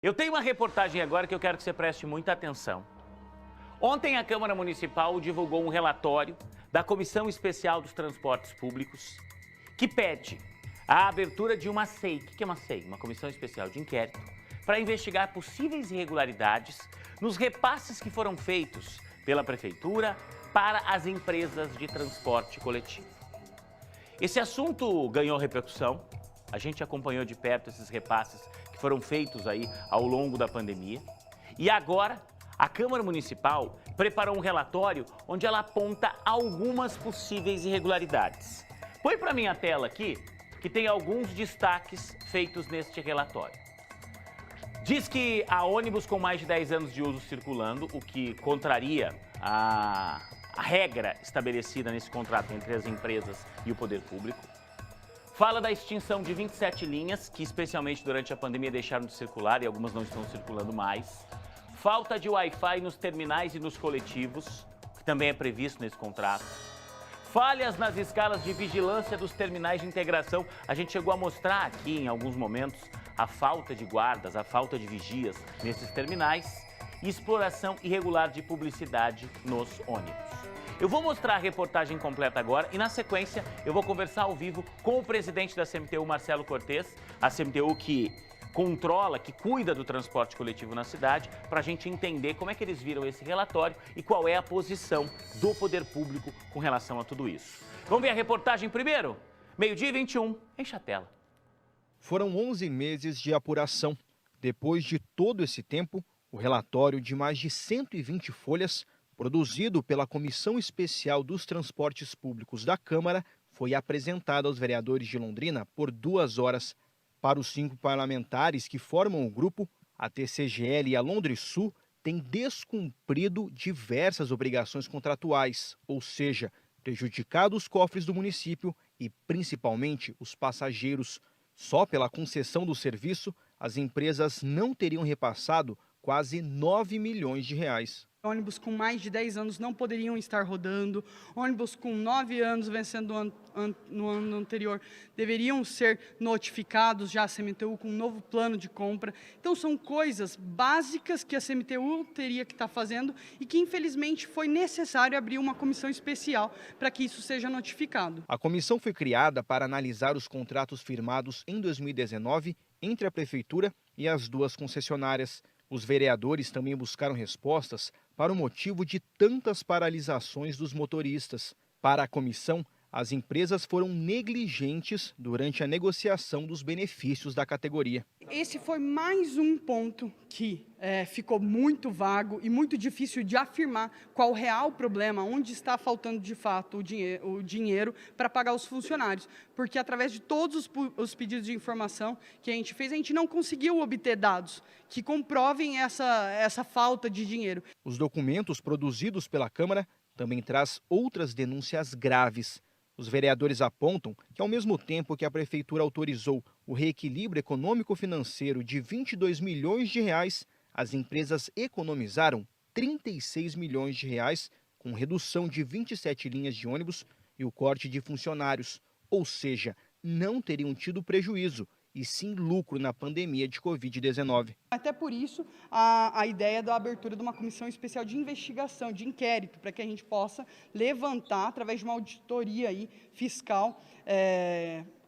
Eu tenho uma reportagem agora que eu quero que você preste muita atenção. Ontem a Câmara Municipal divulgou um relatório da Comissão Especial dos Transportes Públicos que pede a abertura de uma CEI. O que é uma CEI? Uma Comissão Especial de Inquérito para investigar possíveis irregularidades nos repasses que foram feitos pela Prefeitura para as empresas de transporte coletivo. Esse assunto ganhou repercussão, a gente acompanhou de perto esses repasses que foram feitos aí ao longo da pandemia. E agora, a Câmara Municipal preparou um relatório onde ela aponta algumas possíveis irregularidades. Põe para mim a tela aqui, que tem alguns destaques feitos neste relatório. Diz que há ônibus com mais de 10 anos de uso circulando, o que contraria a regra estabelecida nesse contrato entre as empresas e o poder público. Fala da extinção de 27 linhas, que especialmente durante a pandemia deixaram de circular e algumas não estão circulando mais. Falta de Wi-Fi nos terminais e nos coletivos, que também é previsto nesse contrato. Falhas nas escalas de vigilância dos terminais de integração. A gente chegou a mostrar aqui em alguns momentos a falta de guardas, a falta de vigias nesses terminais e exploração irregular de publicidade nos ônibus. Eu vou mostrar a reportagem completa agora e, na sequência, eu vou conversar ao vivo com o presidente da CMTU, Marcelo Cortez, a CMTU que controla, que cuida do transporte coletivo na cidade, para a gente entender como é que eles viram esse relatório e qual é a posição do poder público com relação a tudo isso. Vamos ver a reportagem primeiro? 12h21, enche a tela. Foram 11 meses de apuração. Depois de todo esse tempo, o relatório de mais de 120 folhas, produzido pela Comissão Especial dos Transportes Públicos da Câmara, foi apresentado aos vereadores de Londrina por 2 horas. Para os 5 parlamentares que formam o grupo, a TCGL e a Londrisul têm descumprido diversas obrigações contratuais, ou seja, prejudicado os cofres do município e, principalmente, os passageiros. Só pela concessão do serviço, as empresas não teriam repassado quase 9 milhões de reais. Ônibus com mais de 10 anos não poderiam estar rodando, ônibus com 9 anos vencendo no ano anterior deveriam ser notificados já a CMTU com um novo plano de compra. Então são coisas básicas que a CMTU teria que estar fazendo e que infelizmente foi necessário abrir uma comissão especial para que isso seja notificado. A comissão foi criada para analisar os contratos firmados em 2019 entre a Prefeitura e as 2 concessionárias. Os vereadores também buscaram respostas para o motivo de tantas paralisações dos motoristas. Para a comissão, as empresas foram negligentes durante a negociação dos benefícios da categoria. Esse foi mais um ponto que ficou muito vago e muito difícil de afirmar qual o real problema, onde está faltando de fato o dinheiro para pagar os funcionários. Porque através de todos os pedidos de informação que a gente fez, a gente não conseguiu obter dados que comprovem essa falta de dinheiro. Os documentos produzidos pela Câmara também traz outras denúncias graves. Os vereadores apontam que, ao mesmo tempo que a Prefeitura autorizou o reequilíbrio econômico-financeiro de 22 milhões de reais, as empresas economizaram 36 milhões de reais com redução de 27 linhas de ônibus e o corte de funcionários, ou seja, não teriam tido prejuízo, e sim lucro na pandemia de Covid-19. Até por isso, a ideia da abertura de uma comissão especial de investigação, de inquérito, para que a gente possa levantar, através de uma auditoria aí, fiscal,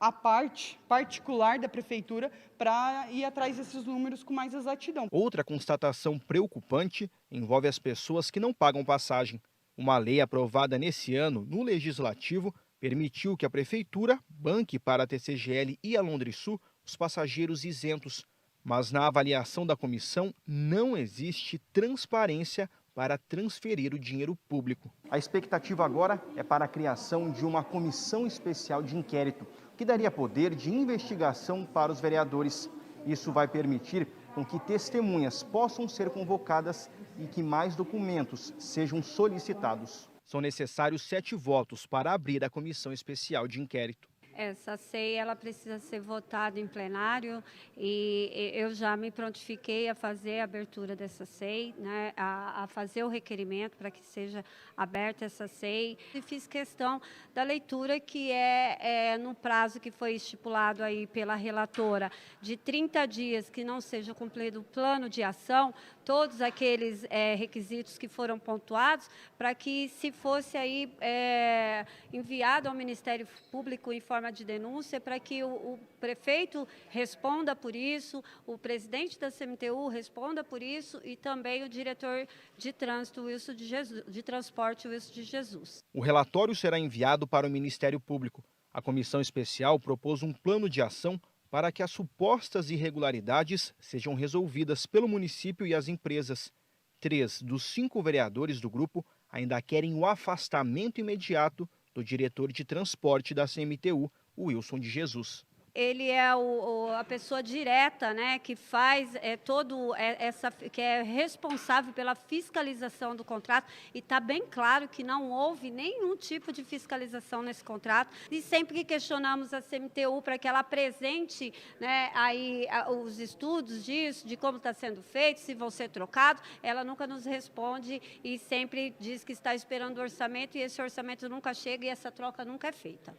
a parte particular da Prefeitura, para ir atrás desses números com mais exatidão. Outra constatação preocupante envolve as pessoas que não pagam passagem. Uma lei aprovada nesse ano no Legislativo permitiu que a Prefeitura banque para a TCGL e a Londrisul os passageiros isentos, mas na avaliação da comissão não existe transparência para transferir o dinheiro público. A expectativa agora é para a criação de uma comissão especial de inquérito, que daria poder de investigação para os vereadores. Isso vai permitir com que testemunhas possam ser convocadas e que mais documentos sejam solicitados. São necessários 7 votos para abrir a comissão especial de inquérito. Essa SEI, ela precisa ser votada em plenário e eu já me prontifiquei a fazer a abertura dessa SEI, né, a fazer o requerimento para que seja aberta essa SEI. E fiz questão da leitura que é no prazo que foi estipulado aí pela relatora, de 30 dias que não seja cumprido o plano de ação, todos aqueles requisitos que foram pontuados, para que se fosse aí enviado ao Ministério Público em forma de denúncia, para que o prefeito responda por isso, o presidente da CMTU responda por isso e também o diretor de trânsito Wilson de Jesus, de transporte Wilson de Jesus. O relatório será enviado para o Ministério Público. A comissão especial propôs um plano de ação para que as supostas irregularidades sejam resolvidas pelo município e as empresas. 3 dos 5 vereadores do grupo ainda querem o afastamento imediato do diretor de transporte da CMTU, Wilson de Jesus. Ele é a pessoa direta, né, que faz que é responsável pela fiscalização do contrato, e está bem claro que não houve nenhum tipo de fiscalização nesse contrato. E sempre que questionamos a CMTU para que ela apresente, né, aí os estudos disso, de como está sendo feito, se vão ser trocados, ela nunca nos responde e sempre diz que está esperando o orçamento, e esse orçamento nunca chega e essa troca nunca é feita.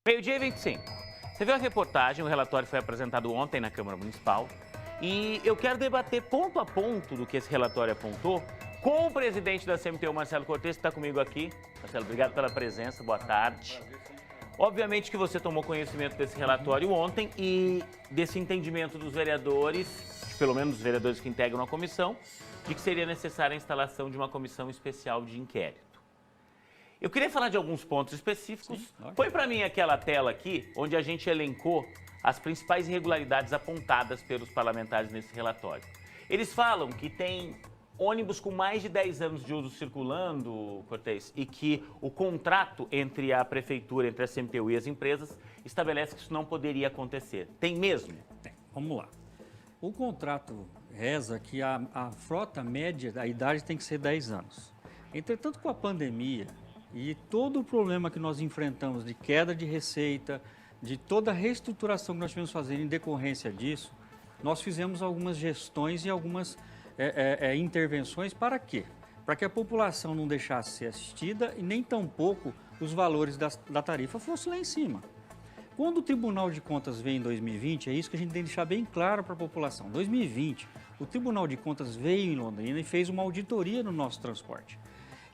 Meio-dia e 25. Você viu a reportagem, o relatório foi apresentado ontem na Câmara Municipal e eu quero debater ponto a ponto do que esse relatório apontou com o presidente da CMTU, Marcelo Cortes, que está comigo aqui. Marcelo, obrigado pela presença, boa tarde. Obviamente que você tomou conhecimento desse relatório ontem e desse entendimento dos vereadores, pelo menos os vereadores que integram a comissão, de que seria necessária a instalação de uma comissão especial de inquérito. Eu queria falar de alguns pontos específicos. Põe para mim aquela tela aqui, onde a gente elencou as principais irregularidades apontadas pelos parlamentares nesse relatório. Eles falam que tem ônibus com mais de 10 anos de uso circulando, Cortes, e que o contrato entre a prefeitura, entre a CMTU e as empresas, estabelece que isso não poderia acontecer. Tem mesmo? Vamos lá. O contrato reza que a frota média da idade tem que ser 10 anos. Entretanto, com a pandemia e todo o problema que nós enfrentamos de queda de receita, de toda a reestruturação que nós tivemos fazer em decorrência disso, nós fizemos algumas gestões e algumas intervenções para quê? Para que a população não deixasse ser assistida e nem tampouco os valores da tarifa fossem lá em cima. Quando o Tribunal de Contas veio em 2020, é isso que a gente tem que deixar bem claro para a população. Em 2020, o Tribunal de Contas veio em Londrina e fez uma auditoria no nosso transporte.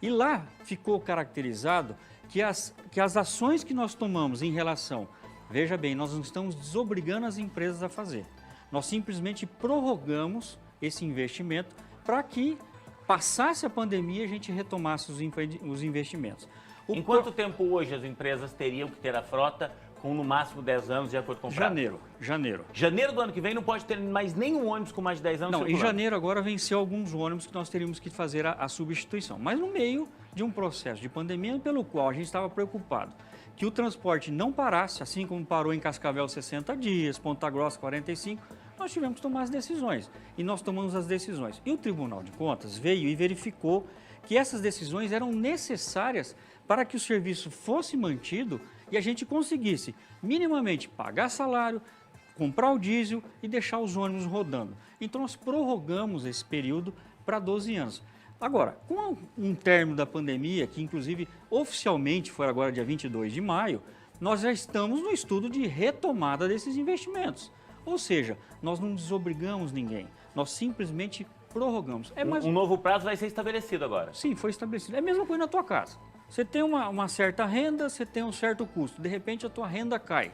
E lá ficou caracterizado que as ações que nós tomamos em relação, veja bem, nós não estamos desobrigando as empresas a fazer. Nós simplesmente prorrogamos esse investimento para que passasse a pandemia e a gente retomasse os investimentos. Em quanto tempo hoje as empresas teriam que ter a frota com no máximo 10 anos de acordo com o contrato? Janeiro. Janeiro do ano que vem não pode ter mais nenhum ônibus com mais de 10 anos Não, circulando. em janeiro agora venceu alguns ônibus que nós teríamos que fazer a substituição. Mas no meio de um processo de pandemia pelo qual a gente estava preocupado que o transporte não parasse, assim como parou em Cascavel 60 dias, Ponta Grossa 45, nós tivemos que tomar as decisões. E nós tomamos as decisões. E o Tribunal de Contas veio e verificou que essas decisões eram necessárias para que o serviço fosse mantido e a gente conseguisse minimamente pagar salário, comprar o diesel e deixar os ônibus rodando. Então nós prorrogamos esse período para 12 anos. Agora, com um término da pandemia, que inclusive oficialmente foi agora dia 22 de maio, nós já estamos no estudo de retomada desses investimentos. Ou seja, nós não desobrigamos ninguém, nós simplesmente prorrogamos. Um novo prazo vai ser estabelecido agora? Sim, foi estabelecido. É a mesma coisa na tua casa. Você tem uma certa renda, você tem um certo custo. De repente a tua renda cai,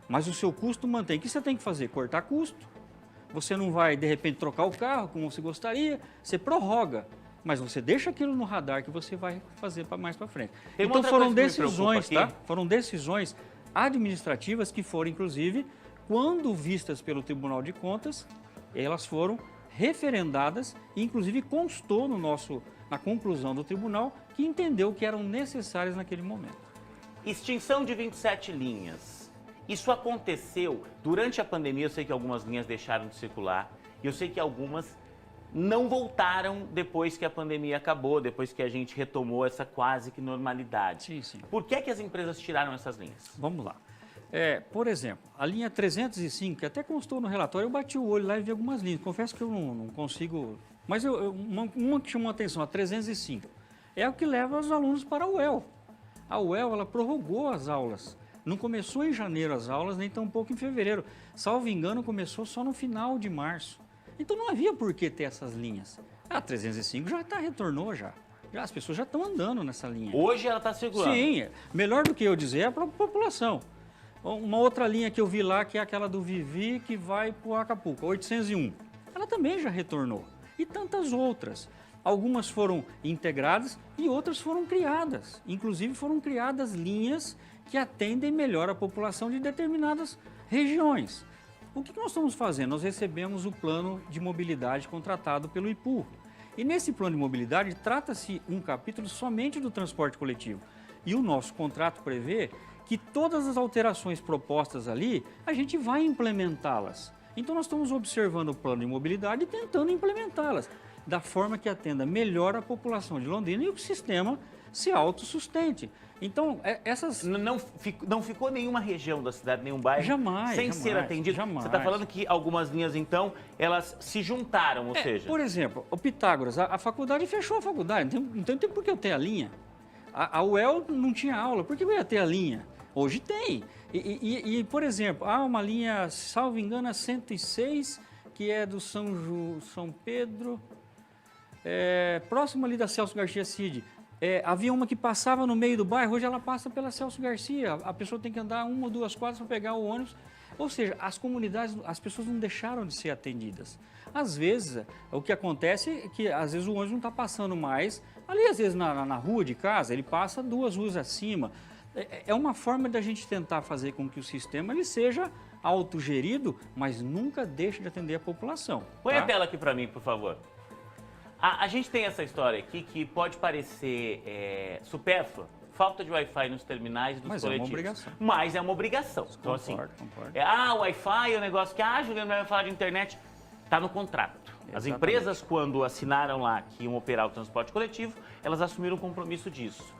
mas o seu custo mantém. O que você tem que fazer? Cortar custo. Você não vai, de repente, trocar o carro como você gostaria, você prorroga. Mas você deixa aquilo no radar que você vai fazer mais para frente. Então foram decisões, tá? Foram decisões administrativas que foram, inclusive, quando vistas pelo Tribunal de Contas, elas foram referendadas e, inclusive, constou na conclusão do tribunal que entendeu que eram necessárias naquele momento. Extinção de 27 linhas. Isso aconteceu durante a pandemia. Eu sei que algumas linhas deixaram de circular e eu sei que algumas não voltaram depois que a pandemia acabou, depois que a gente retomou essa quase que normalidade. Sim, sim. Por que que as empresas tiraram essas linhas? Vamos lá. Por exemplo, a linha 305, que até constou no relatório, eu bati o olho lá e vi algumas linhas. Confesso que eu não consigo... Mas uma que chamou a atenção, a 305, é o que leva os alunos para a UEL. A UEL, ela prorrogou as aulas. Não começou em janeiro as aulas, nem tampouco em fevereiro. Salvo engano, começou só no final de março. Então não havia por que ter essas linhas. A 305 retornou já. As pessoas já estão andando nessa linha. Hoje ela está circulando. Sim, melhor do que eu dizer é para a população. Uma outra linha que eu vi lá, que é aquela do Vivi, que vai para o Acapulco, 801. Ela também já retornou. E tantas outras. Algumas foram integradas e outras foram criadas. Inclusive foram criadas linhas que atendem melhor a população de determinadas regiões. O que nós estamos fazendo? Nós recebemos o plano de mobilidade contratado pelo IPU. E nesse plano de mobilidade trata-se um capítulo somente do transporte coletivo. E o nosso contrato prevê que todas as alterações propostas ali, a gente vai implementá-las. Então nós estamos observando o plano de mobilidade e tentando implementá-las da forma que atenda melhor a população de Londrina e o sistema se autossustente. Então, essas... Não ficou nenhuma região da cidade, nenhum bairro sem ser atendido? Jamais. Você está falando que algumas linhas, então, elas se juntaram, ou seja... Por exemplo, o Pitágoras, a faculdade fechou a faculdade, não tem por que eu ter a linha. A UEL não tinha aula, por que eu ia ter a linha? Hoje tem. Por exemplo, há uma linha, salvo engano, a 106, que é do São Pedro, próximo ali da Celso Garcia Cid. Havia uma que passava no meio do bairro, hoje ela passa pela Celso Garcia. A pessoa tem que andar 1 ou 2 quadras para pegar o ônibus. Ou seja, as comunidades, as pessoas não deixaram de ser atendidas. Às vezes, o que acontece é que às vezes o ônibus não está passando mais. Ali, às vezes, na rua de casa, ele passa 2 ruas acima. É uma forma da gente tentar fazer com que o sistema ele seja autogerido, mas nunca deixe de atender a população. Põe a tela aqui para mim, por favor. A gente tem essa história aqui que pode parecer supérflua, falta de Wi-Fi nos terminais dos coletivos. É uma obrigação. Mas é uma obrigação. Então, concordo. Wi-Fi é um negócio que, Juliano vai falar de internet, está no contrato. As empresas, quando assinaram lá que iam operar o transporte coletivo, elas assumiram o compromisso disso.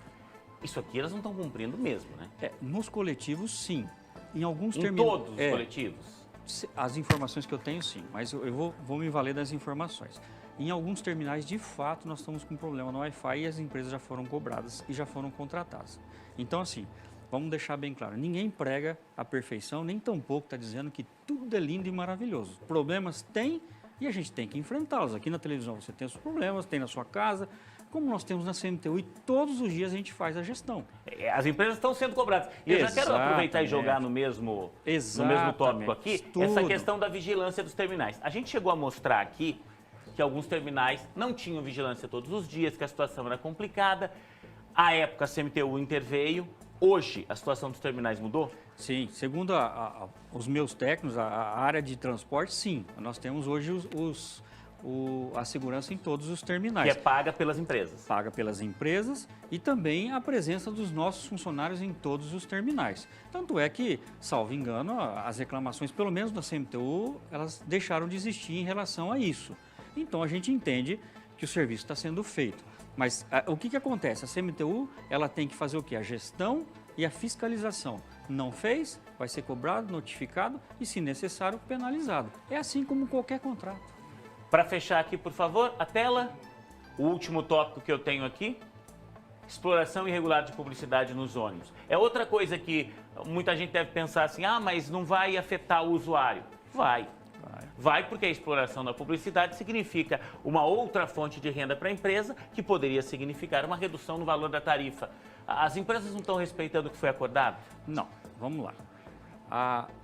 Isso aqui elas não estão cumprindo mesmo, né? Nos coletivos, sim. Em alguns terminais. Em todos os coletivos? As informações que eu tenho, sim. Mas eu vou me valer das informações. Em alguns terminais, de fato, nós estamos com um problema no Wi-Fi e as empresas já foram cobradas e já foram contratadas. Então, assim, vamos deixar bem claro, ninguém prega a perfeição, nem tampouco está dizendo que tudo é lindo e maravilhoso. Problemas tem e a gente tem que enfrentá-los. Aqui na televisão você tem os problemas, tem na sua casa, como nós temos na CMTU, e todos os dias a gente faz a gestão. As empresas estão sendo cobradas. E eu já quero aproveitar e jogar no mesmo tópico aqui, essa questão da vigilância dos terminais. A gente chegou a mostrar aqui que alguns terminais não tinham vigilância todos os dias, que a situação era complicada. À época, a CMTU interveio. Hoje, a situação dos terminais mudou? Sim. Segundo os meus técnicos, a área de transporte, sim. Nós temos hoje a segurança em todos os terminais. Que é paga pelas empresas. Paga pelas empresas e também a presença dos nossos funcionários em todos os terminais. Tanto é que, salvo engano, as reclamações, pelo menos da CMTU, elas deixaram de existir em relação a isso. Então, a gente entende que o serviço está sendo feito. Mas o que acontece? A CMTU ela tem que fazer o quê? A gestão e a fiscalização. Não fez, vai ser cobrado, notificado e, se necessário, penalizado. É assim como qualquer contrato. Para fechar aqui, por favor, a tela. O último tópico que eu tenho aqui. Exploração irregular de publicidade nos ônibus. É outra coisa que muita gente deve pensar assim, mas não vai afetar o usuário. Vai porque a exploração da publicidade significa uma outra fonte de renda para a empresa, que poderia significar uma redução no valor da tarifa. As empresas não estão respeitando o que foi acordado? Não, vamos lá.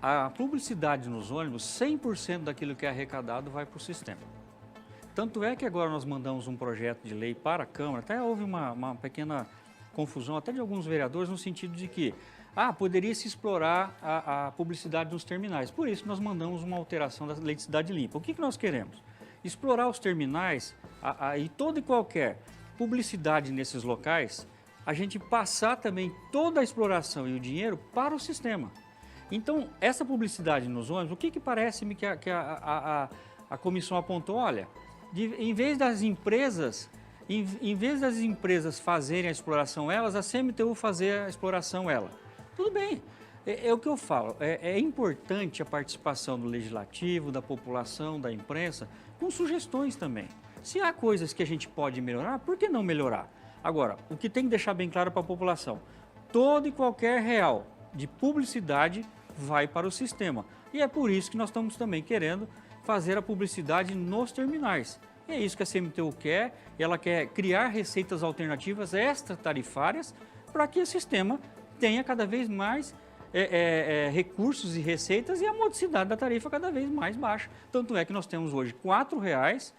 A publicidade nos ônibus, 100% daquilo que é arrecadado vai para o sistema. Tanto é que agora nós mandamos um projeto de lei para a Câmara, até houve uma pequena confusão, até de alguns vereadores, no sentido de que poderia se explorar a publicidade nos terminais. Por isso, nós mandamos uma alteração da Lei de Cidade Limpa. O que nós queremos? Explorar os terminais e toda e qualquer publicidade nesses locais, a gente passar também toda a exploração e o dinheiro para o sistema. Então, essa publicidade nos ônibus, o que parece-me que a comissão apontou? Olha, em vez das empresas fazerem a exploração elas, a CMTU fazer a exploração ela. Tudo bem, é o que eu falo, é importante a participação do legislativo, da população, da imprensa, com sugestões também. Se há coisas que a gente pode melhorar, por que não melhorar? Agora, o que tem que deixar bem claro para a população, todo e qualquer real de publicidade vai para o sistema. E é por isso que nós estamos também querendo fazer a publicidade nos terminais. E é isso que a CMTU quer, ela quer criar receitas alternativas extratarifárias para que o sistema tenha cada vez mais recursos e receitas e a modicidade da tarifa cada vez mais baixa. Tanto é que nós temos hoje R$ 4,00,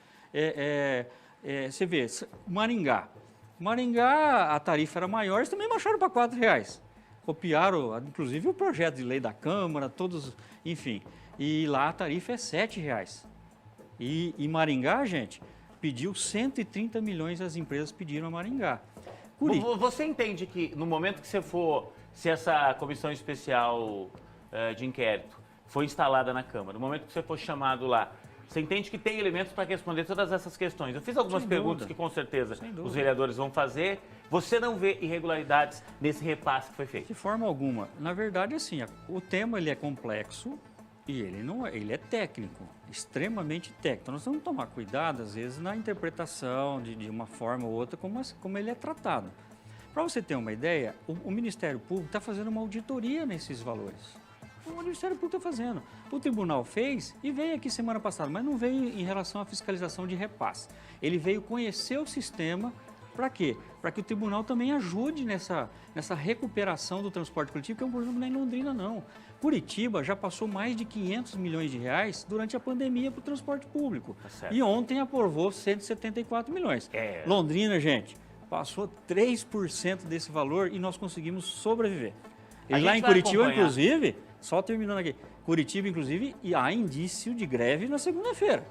você vê, Maringá, a tarifa era maior, eles também baixaram para R$ 4,00. Copiaram, inclusive, o projeto de lei da Câmara, todos, enfim. E lá a tarifa é R$ 7,00. E Maringá, gente, pediu 130 milhões, as empresas pediram a Maringá. Você entende que no momento que se essa comissão especial de inquérito for instalada na Câmara, no momento que você for chamado lá, você entende que tem elementos para responder todas essas questões? Eu fiz algumas perguntas que com certeza os vereadores vão fazer. Você não vê irregularidades nesse repasse que foi feito? De forma alguma. Na verdade, assim, o tema ele é complexo e ele é técnico, extremamente técnico. Então, nós temos que tomar cuidado, às vezes, na interpretação de uma forma ou outra, como ele é tratado. Para você ter uma ideia, o Ministério Público está fazendo uma auditoria nesses valores. O Ministério Público está fazendo. O tribunal fez e veio aqui semana passada, mas não veio em relação à fiscalização de repasse. Ele veio conhecer o sistema. Para quê? Para que o tribunal também ajude nessa recuperação do transporte coletivo, que é um problema não é em Londrina, não. Curitiba já passou mais de 500 milhões de reais durante a pandemia para o transporte público. Tá, e ontem aprovou 174 milhões. Londrina, gente, passou 3% desse valor e nós conseguimos sobreviver. E lá em Curitiba, inclusive, só terminando aqui, Curitiba, inclusive, e há indício de greve na segunda-feira.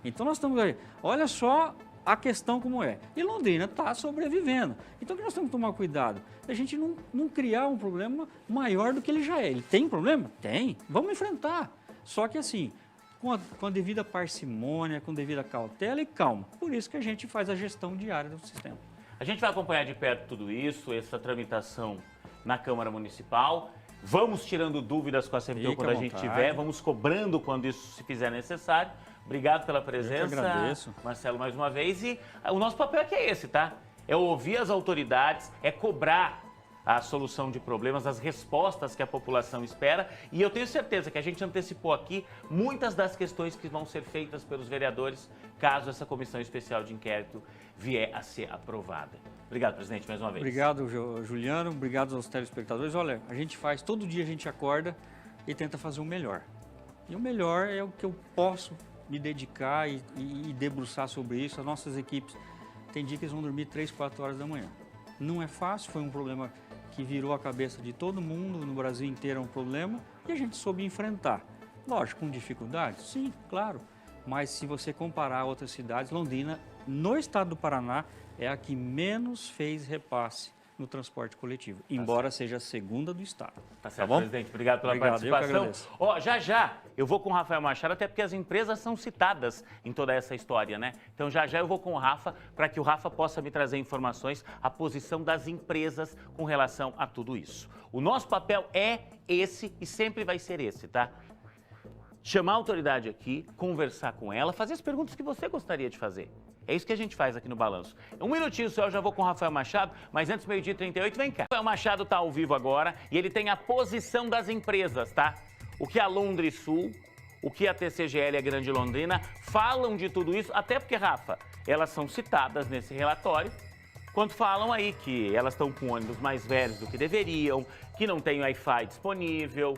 Então nós estamos aí. Olha só a questão como é. E Londrina está sobrevivendo. Então o que nós temos que tomar cuidado? A gente não criar um problema maior do que ele já é. Ele tem problema? Tem. Vamos enfrentar. Só que assim, com a devida parcimônia, com devida cautela e calma. Por isso que a gente faz a gestão diária do sistema. A gente vai acompanhar de perto tudo isso, essa tramitação na Câmara Municipal. Vamos tirando dúvidas com a CMTU quando a gente tiver, vamos cobrando quando isso se fizer necessário. Obrigado pela presença, Marcelo, mais uma vez. E o nosso papel aqui é esse, tá? É ouvir as autoridades, é cobrar a solução de problemas, as respostas que a população espera. E eu tenho certeza que a gente antecipou aqui muitas das questões que vão ser feitas pelos vereadores caso essa comissão especial de inquérito vier a ser aprovada. Obrigado, presidente, mais uma vez. Obrigado, Juliano. Obrigado aos telespectadores. Olha, a gente faz, todo dia a gente acorda e tenta fazer o melhor. E o melhor é o que eu posso me dedicar e debruçar sobre isso. As nossas equipes, tem dia que eles vão dormir 3, 4 horas da manhã. Não é fácil, foi um problema que virou a cabeça de todo mundo, no Brasil inteiro é um problema, e a gente soube enfrentar. Lógico, com dificuldades? Sim, claro. Mas se você comparar outras cidades, Londrina, no estado do Paraná, é a que menos fez repasse no transporte coletivo, embora seja a segunda do estado. Tá certo, bom? Presidente. Obrigado pela participação. Já eu vou com o Rafael Machado, até porque as empresas são citadas em toda essa história, né? Então já eu vou com o Rafa, para que o Rafa possa me trazer informações, a posição das empresas com relação a tudo isso. O nosso papel é esse e sempre vai ser esse, tá? Chamar a autoridade aqui, conversar com ela, fazer as perguntas que você gostaria de fazer. É isso que a gente faz aqui no Balanço. Um minutinho só, eu já vou com o Rafael Machado, mas antes, 12h38, vem cá. O Rafael Machado está ao vivo agora e ele tem a posição das empresas, tá? O que a Londrisul, o que a TCGL e a Grande Londrina falam de tudo isso, até porque, Rafa, elas são citadas nesse relatório, quando falam aí que elas estão com ônibus mais velhos do que deveriam, que não tem Wi-Fi disponível,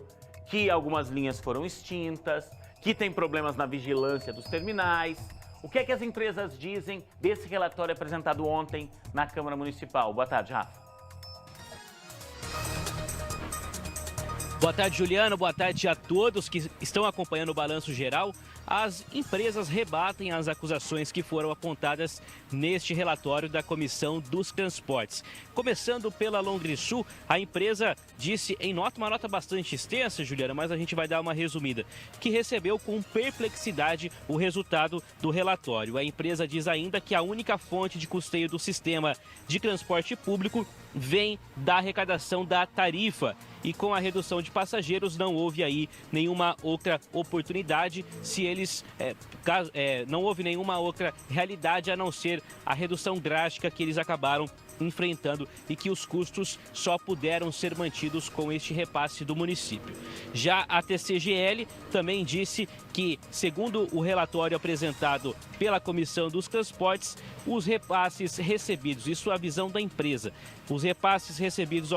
que algumas linhas foram extintas, que tem problemas na vigilância dos terminais. O que é que as empresas dizem desse relatório apresentado ontem na Câmara Municipal? Boa tarde, Rafa. Boa tarde, Juliano. Boa tarde a todos que estão acompanhando o Balanço Geral. as empresas rebatem as acusações que foram apontadas neste relatório da Comissão dos Transportes. Começando pela Longrisul, a empresa disse em uma nota bastante extensa, Juliana, mas a gente vai dar uma resumida, que recebeu com perplexidade o resultado do relatório. A empresa diz ainda que a única fonte de custeio do sistema de transporte público vem da arrecadação da tarifa. E com a redução de passageiros não houve aí nenhuma outra oportunidade, não houve nenhuma outra realidade a não ser a redução drástica que eles acabaram enfrentando e que os custos só puderam ser mantidos com este repasse do município. Já a TCGL também disse que, segundo o relatório apresentado pela Comissão dos Transportes, os repasses recebidos, isso é a visão da empresa, os repasses recebidos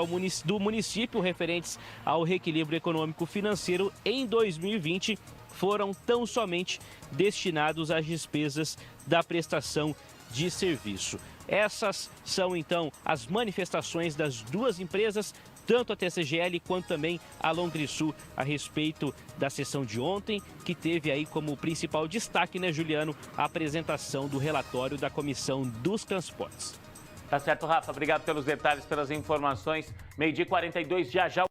do município referentes ao reequilíbrio econômico-financeiro em 2020 foram tão somente destinados às despesas da prestação de serviço. Essas são, então, as manifestações das duas empresas, tanto a TCGL quanto também a Longrisul, a respeito da sessão de ontem, que teve aí como principal destaque, né, Juliano, a apresentação do relatório da Comissão dos Transportes. Tá certo, Rafa. Obrigado pelos detalhes, pelas informações. 12h42, já.